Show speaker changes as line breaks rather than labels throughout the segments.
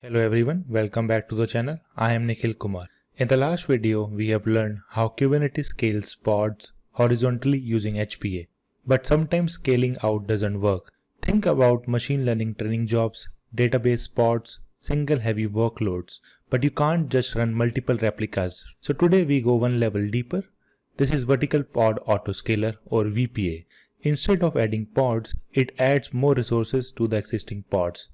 Hello everyone, welcome back to the channel. I am Nikhil Kumar. In the last video, we have learned how Kubernetes scales pods horizontally using HPA. But sometimes scaling out doesn't work. Think about machine learning training jobs, database pods, single heavy workloads, but you can't just run multiple replicas. So today we go one level deeper. This is Vertical Pod Autoscaler or VPA. Instead of adding pods, it adds more resources to the existing pods.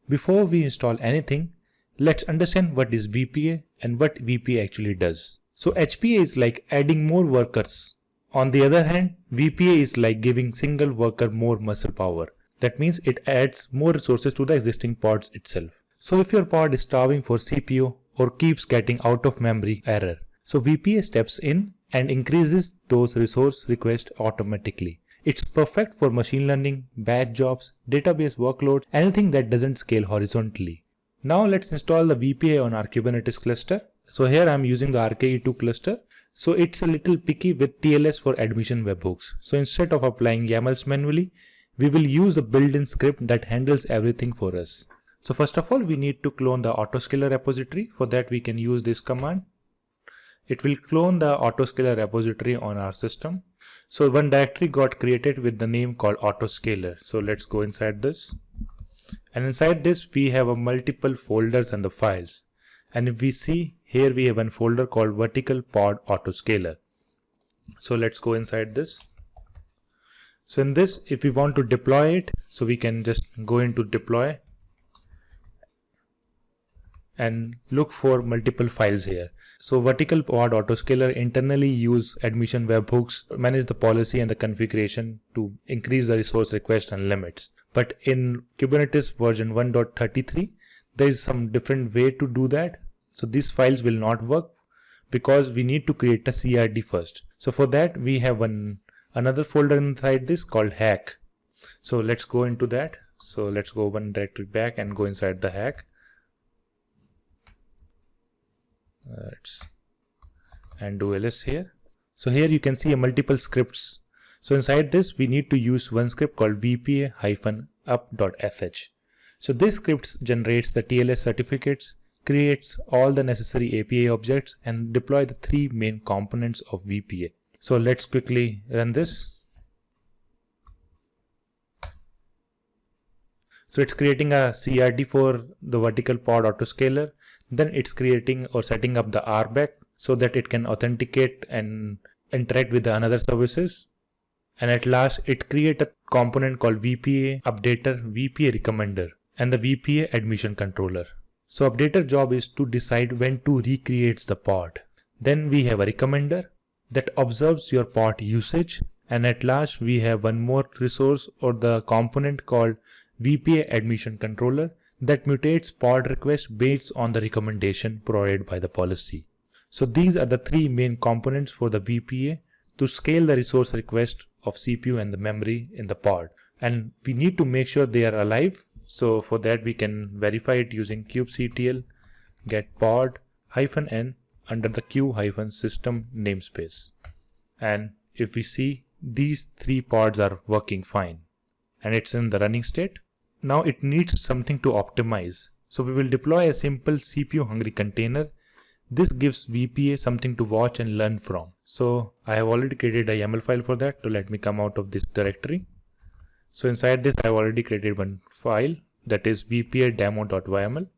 Before we install anything, let's understand what is VPA and what VPA actually does. So HPA is like adding more workers. On the other hand, VPA is like giving single worker more muscle power. That means it adds more resources to the existing pods itself. So if your pod is starving for CPU or keeps getting out of memory error, so VPA steps in and increases those resource requests automatically. It's perfect for machine learning, batch jobs, database workloads, anything that doesn't scale horizontally. Now let's install the VPA on our Kubernetes cluster. So here I'm using the RKE2 cluster. So it's a little picky with TLS for admission webhooks. So instead of applying YAMLs manually, we will use the built-in script that handles everything for us. So first of all, we need to clone the autoscaler repository. For that, we can use this command. It will clone the autoscaler repository on our system. So one directory got created with the name called autoscaler. So let's go inside this. And inside this, we have a multiple folders and the files. And if we see here, we have one folder called Vertical Pod Autoscaler. So let's go inside this. So in this, if we want to deploy it, so we can just go into deploy and look for multiple files here. So Vertical Pod Autoscaler internally use admission webhooks, manage the policy and the configuration to increase the resource request and limits. But in Kubernetes version 1.33, there is some different way to do that. So these files will not work because we need to create a CRD first. So for that, we have another folder inside this called hack. So let's go into that. So let's go one directory back and go inside the hack. And do ls here. So here you can see a multiple scripts. So inside this, we need to use one script called vpa-up.sh. So this script generates the TLS certificates, creates all the necessary API objects, and deploy the three main components of VPA. So let's quickly run this. So it's creating a CRD for the Vertical Pod Autoscaler. Then it's creating or setting up the RBAC so that it can authenticate and interact with the another services. And at last, it creates a component called VPA Updater, VPA Recommender, and the VPA Admission Controller. So Updater job is to decide when to recreate the pod. Then we have a recommender that observes your pod usage. And at last, we have one more resource or the component called VPA Admission Controller that mutates pod request based on the recommendation provided by the policy. So these are the three main components for the VPA to scale the resource request of CPU and the memory in the pod. And we need to make sure they are alive. So for that, we can verify it using kubectl get pod -n under the q-system namespace. And if we see, these three pods are working fine and it's in the running state. Now it needs something to optimize. So we will deploy a simple CPU hungry container. This gives VPA something to watch and learn from. So I have already created a YAML file for that to let me come out of this directory. So inside this, I have already created one file that is VPA demo.yml.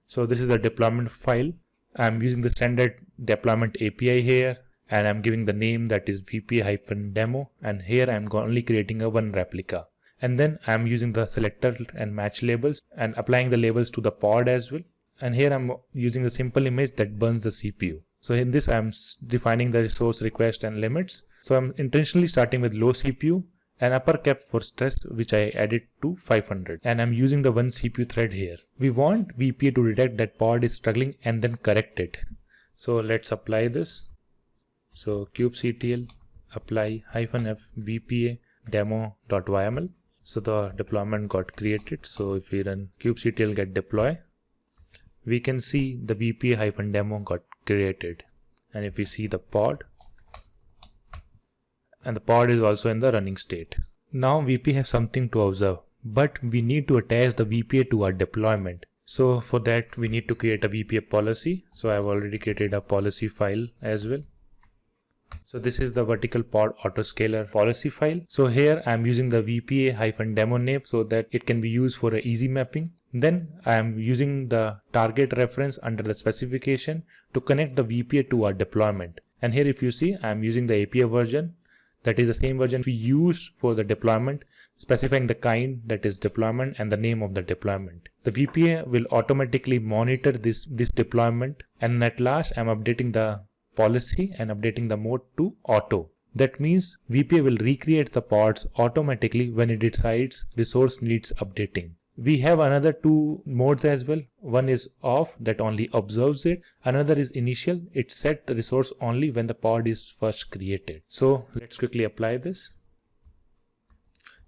So this is a deployment file. I'm using the standard deployment API here and I'm giving the name that is VPA-demo, and here I'm only creating a one replica. And then I'm using the selector and match labels and applying the labels to the pod as well. And here I'm using the simple image that burns the CPU. So in this, I'm defining the resource request and limits. So I'm intentionally starting with low CPU and upper cap for stress, which I added to 500. And I'm using the one CPU thread here. We want VPA to detect that pod is struggling and then correct it. So let's apply this. So kubectl apply -f VPA demo.yml. So the deployment got created. So if we run kubectl get deploy, we can see the VPA-demo got created. And if we see the pod, and the pod is also in the running state. Now VPA has something to observe, but we need to attach the VPA to our deployment. So for that we need to create a VPA policy. So I've already created a policy file as well. So this is the Vertical Pod Autoscaler policy file. So here I'm using the VPA-demo name so that it can be used for a easy mapping. Then I'm using the target reference under the specification to connect the VPA to our deployment. And here if you see, I'm using the API version. That is the same version we used for the deployment, specifying the kind, that is deployment, and the name of the deployment. The VPA will automatically monitor this deployment, and at last I'm updating the policy and updating the mode to auto. That means VPA will recreate the pods automatically when it decides resource needs updating. We have another two modes as well. One is off, that only observes it. Another is initial, it sets the resource only when the pod is first created. So let's quickly apply this.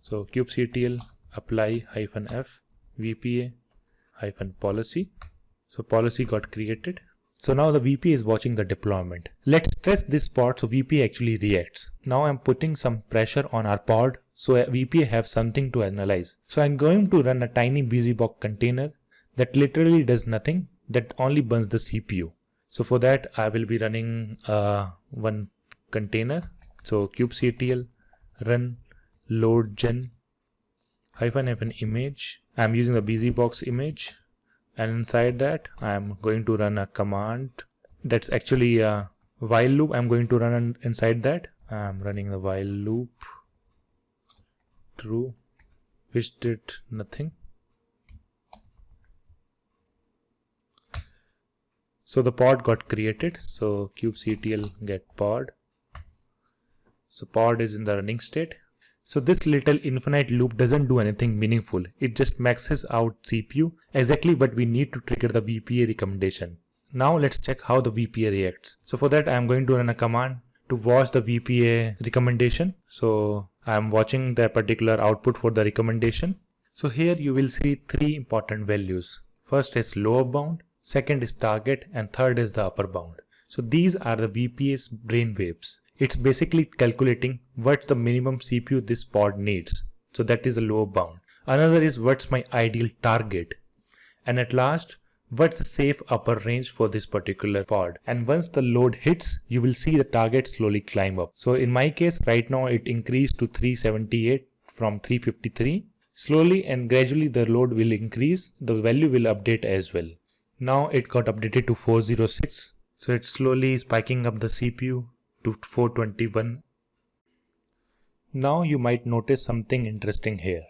So kubectl apply -f VPA-policy. So policy got created. So now the VPA is watching the deployment. Let's test this pod so VPA actually reacts. Now I'm putting some pressure on our pod so VPA have something to analyze. So I'm going to run a tiny busybox container that literally does nothing, that only burns the CPU. So for that I will be running one container. So kubectl run load gen -f image. I'm using the busybox image. And inside that I'm going to run a command that's actually a while loop. I'm going to run inside that. I'm running the while loop true, which did nothing. So the pod got created. So kubectl get pod. So pod is in the running state. So this little infinite loop doesn't do anything meaningful. It just maxes out CPU, exactly what we need to trigger the VPA recommendation. Now let's check how the VPA reacts. So for that I'm going to run a command to watch the VPA recommendation. So I'm watching the particular output for the recommendation. So here you will see three important values. First is lower bound, second is target, and third is the upper bound. So these are the VPA's brainwaves. It's basically calculating what's the minimum CPU this pod needs. So that is a lower bound. Another is what's my ideal target. And at last, what's the safe upper range for this particular pod. And once the load hits, you will see the target slowly climb up. So in my case, right now it increased to 378 from 353. Slowly and gradually the load will increase. The value will update as well. Now it got updated to 406. So it's slowly spiking up the CPU to 421. Now you might notice something interesting here.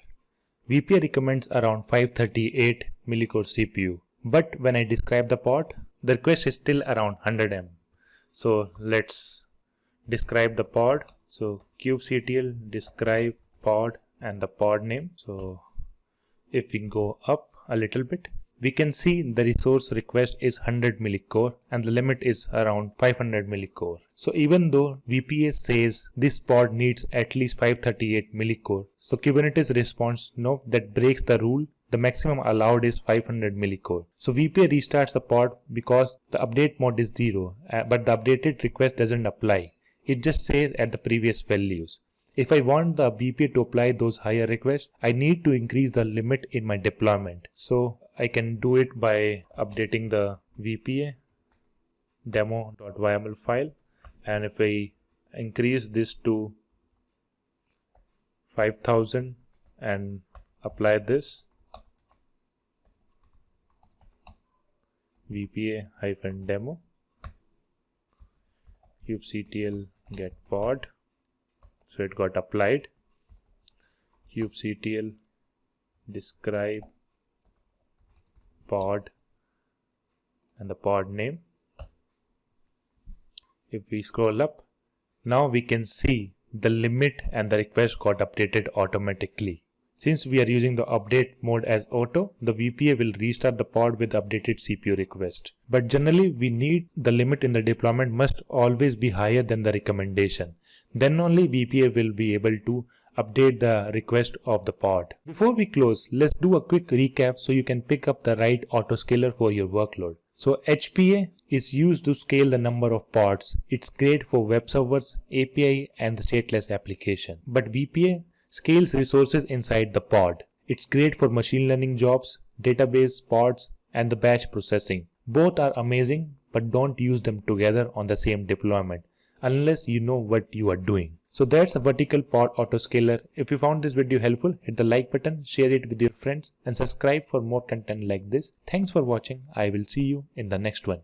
VPA recommends around 538 millicore CPU, but when I describe the pod, the request is still around 100 M. So let's describe the pod. So kubectl describe pod and the pod name. So if we go up a little bit, we can see the resource request is 100 millicore and the limit is around 500 millicore. So even though VPA says this pod needs at least 538 millicore, so Kubernetes responds no, that breaks the rule. The maximum allowed is 500 millicore. So VPA restarts the pod because the update mode is 0, but the updated request doesn't apply. It just says at the previous values. If I want the VPA to apply those higher requests, I need to increase the limit in my deployment. So I can do it by updating the VPA demo.yml file. And if I increase this to 5000 and apply this VPA-demo kubectl get pod, so it got applied. Kubectl describe pod and the pod name. If we scroll up, now we can see the limit and the request got updated automatically. Since we are using the update mode as auto, the VPA will restart the pod with updated CPU request. But generally we need the limit in the deployment must always be higher than the recommendation. Then only VPA will be able to update the request of the pod. Before we close, let's do a quick recap so you can pick up the right autoscaler for your workload. So HPA is used to scale the number of pods. It's great for web servers, API and the stateless application. But VPA scales resources inside the pod. It's great for machine learning jobs, database pods, and the batch processing. Both are amazing, but don't use them together on the same deployment unless you know what you are doing. So that's a Vertical Pod Autoscaler. If you found this video helpful, hit the like button, share it with your friends, and subscribe for more content like this. Thanks for watching. I will see you in the next one.